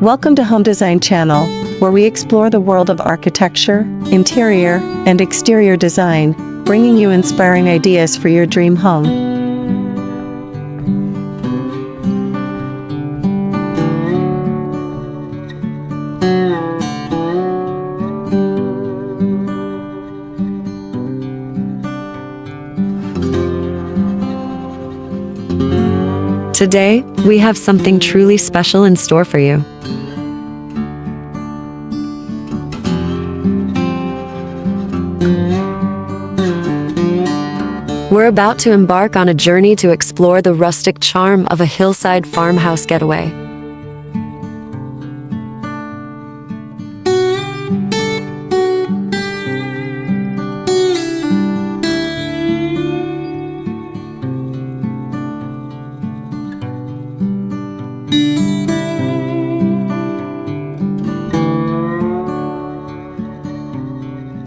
Welcome to Home Design Channel, where we explore the world of architecture, interior, and exterior design, bringing you inspiring ideas for your dream home. Today, we have something truly special in store for you. We're about to embark on a journey to explore the rustic charm of a hillside farmhouse getaway.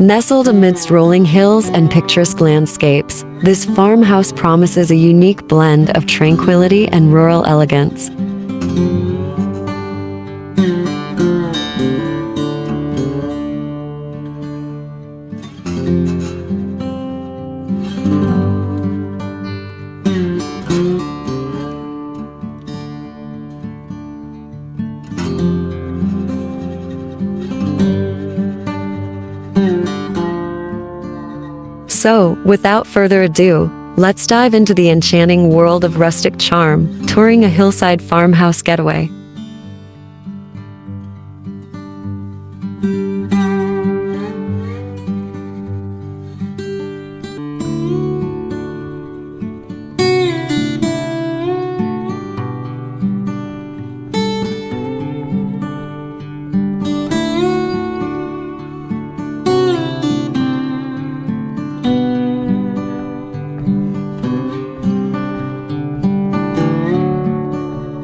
Nestled amidst rolling hills and picturesque landscapes, this farmhouse promises a unique blend of tranquility and rural elegance. So, without further ado, let's dive into the enchanting world of rustic charm, touring a hillside farmhouse getaway.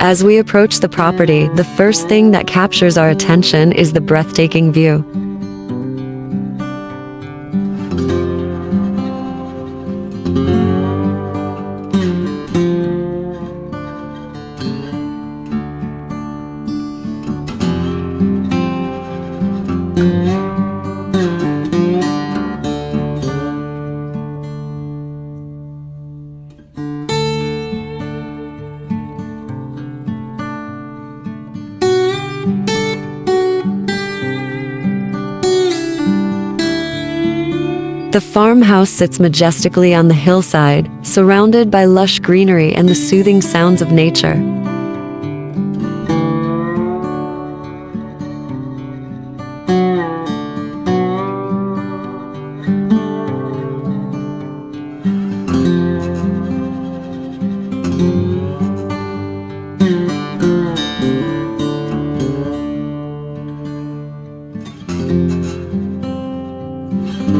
As we approach the property, the first thing that captures our attention is the breathtaking view. The farmhouse sits majestically on the hillside, surrounded by lush greenery and the soothing sounds of nature.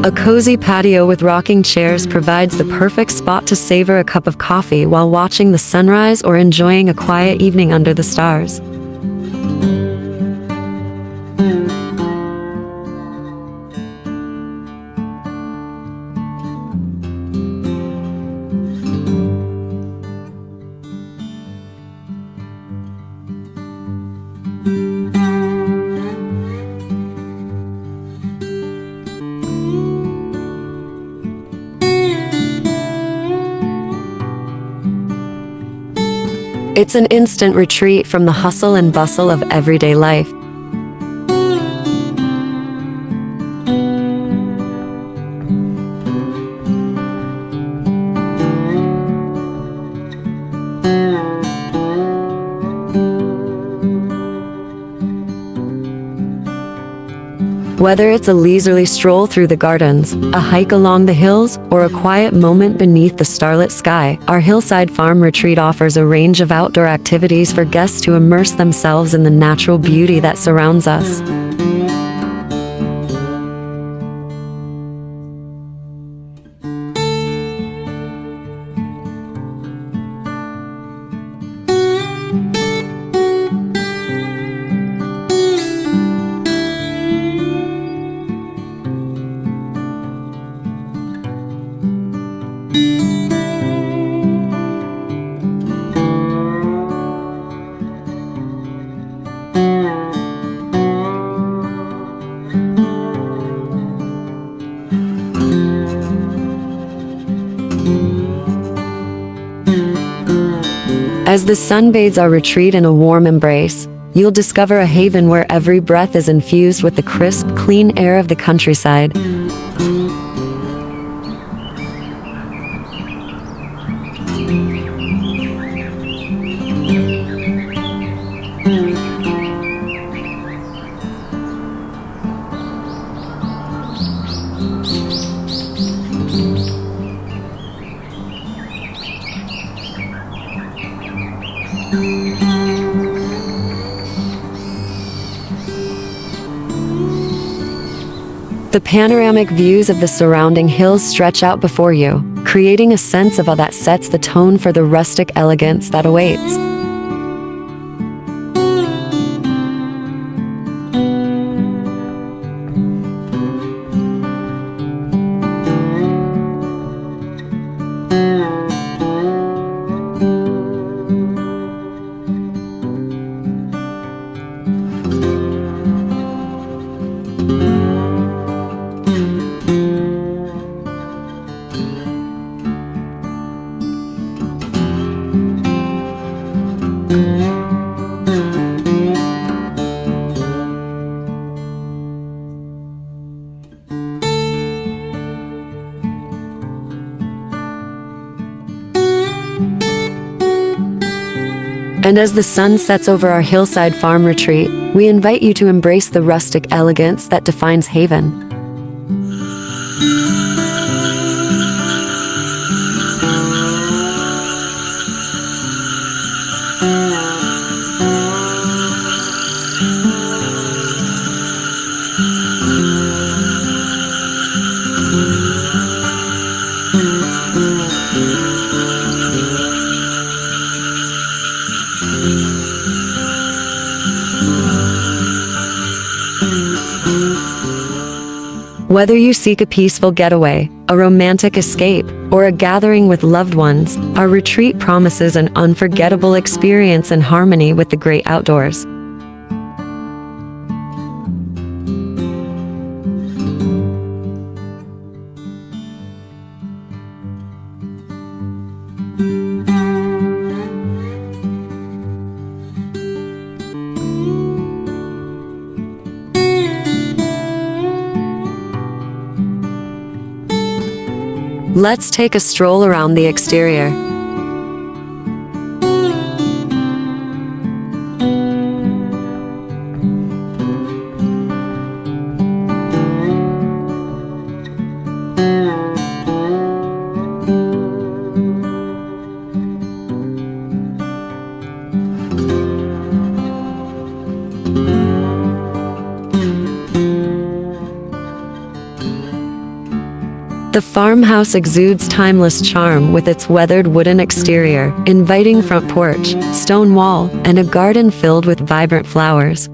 A cozy patio with rocking chairs provides the perfect spot to savor a cup of coffee while watching the sunrise or enjoying a quiet evening under the stars. It's an instant retreat from the hustle and bustle of everyday life. Whether it's a leisurely stroll through the gardens, a hike along the hills, or a quiet moment beneath the starlit sky, our hillside farm retreat offers a range of outdoor activities for guests to immerse themselves in the natural beauty that surrounds us. As the sun bathes our retreat in a warm embrace, you'll discover a haven where every breath is infused with the crisp, clean air of the countryside. The panoramic views of the surrounding hills stretch out before you, creating a sense of awe that sets the tone for the rustic elegance that awaits. And as the sun sets over our hillside farm retreat, we invite you to embrace the rustic elegance that defines Haven. Whether you seek a peaceful getaway, a romantic escape, or a gathering with loved ones, our retreat promises an unforgettable experience in harmony with the great outdoors. Let's take a stroll around the exterior. The farmhouse exudes timeless charm with its weathered wooden exterior, inviting front porch, stone wall, and a garden filled with vibrant flowers.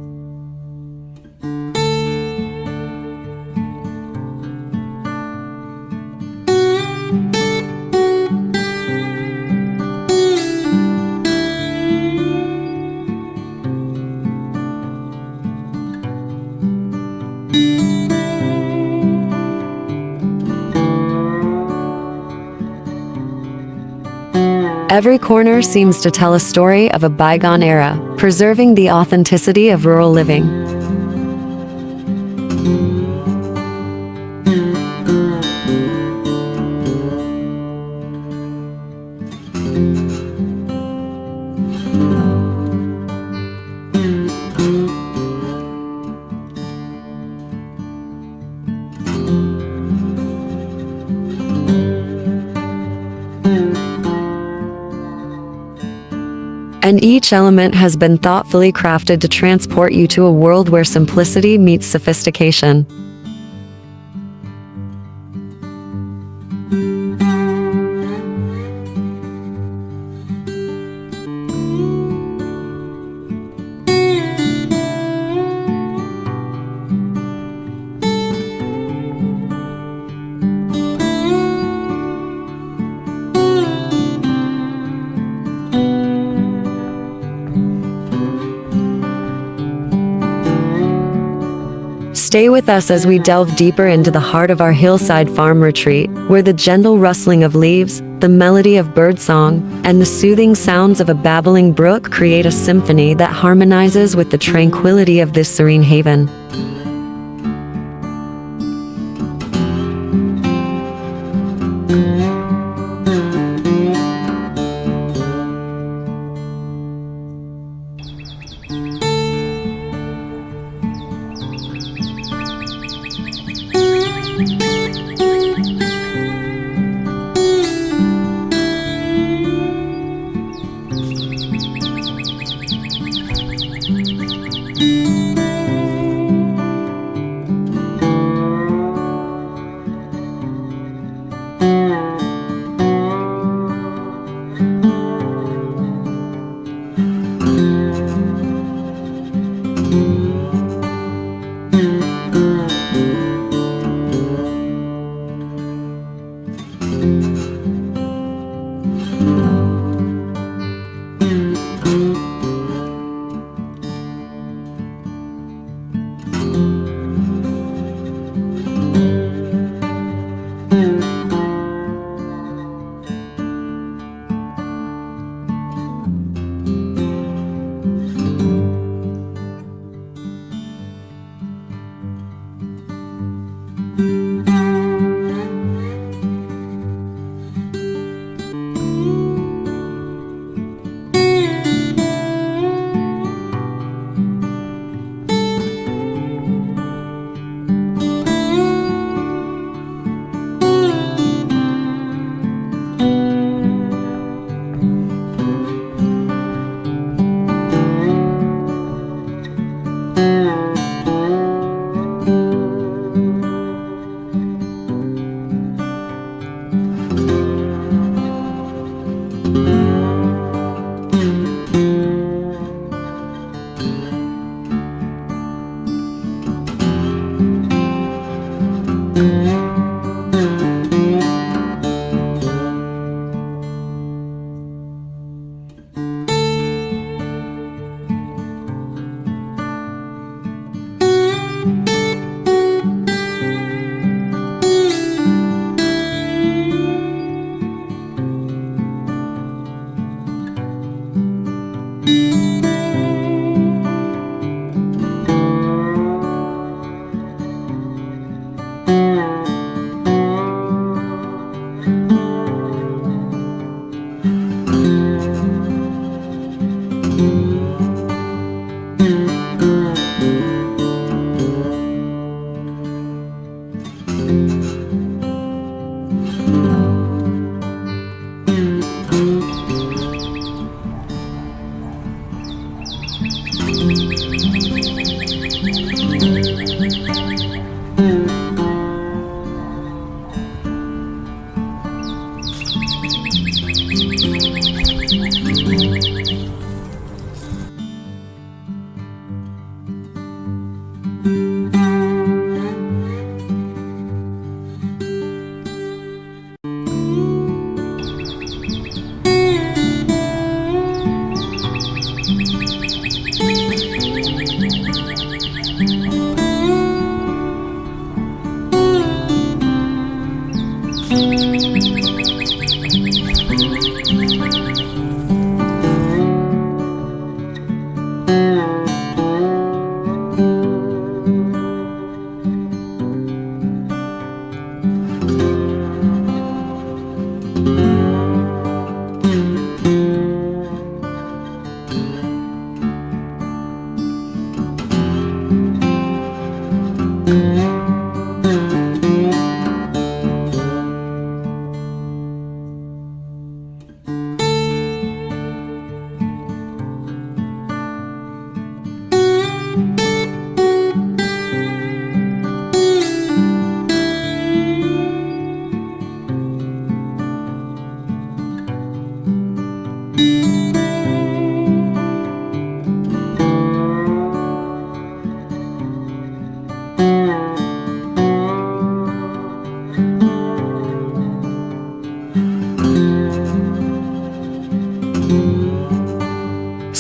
Every corner seems to tell a story of a bygone era, preserving the authenticity of rural living. And each element has been thoughtfully crafted to transport you to a world where simplicity meets sophistication. Stay with us as we delve deeper into the heart of our hillside farm retreat, where the gentle rustling of leaves, the melody of birdsong, and the soothing sounds of a babbling brook create a symphony that harmonizes with the tranquility of this serene haven.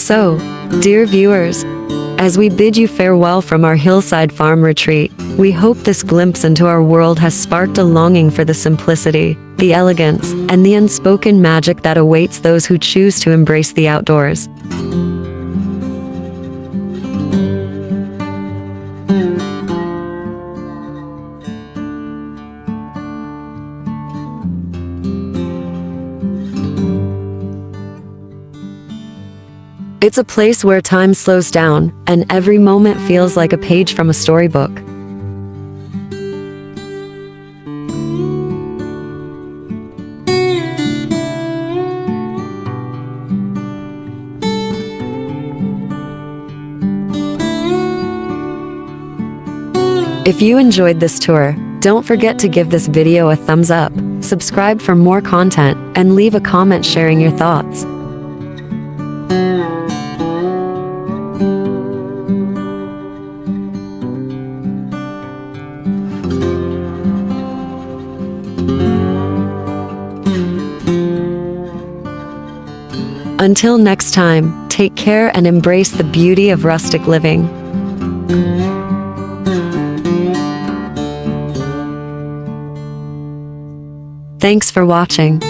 So, dear viewers, as we bid you farewell from our hillside farm retreat, we hope this glimpse into our world has sparked a longing for the simplicity, the elegance, and the unspoken magic that awaits those who choose to embrace the outdoors. It's a place where time slows down, and every moment feels like a page from a storybook. If you enjoyed this tour, don't forget to give this video a thumbs up, subscribe for more content, and leave a comment sharing your thoughts. Until next time, take care and embrace the beauty of rustic living. Thanks for watching.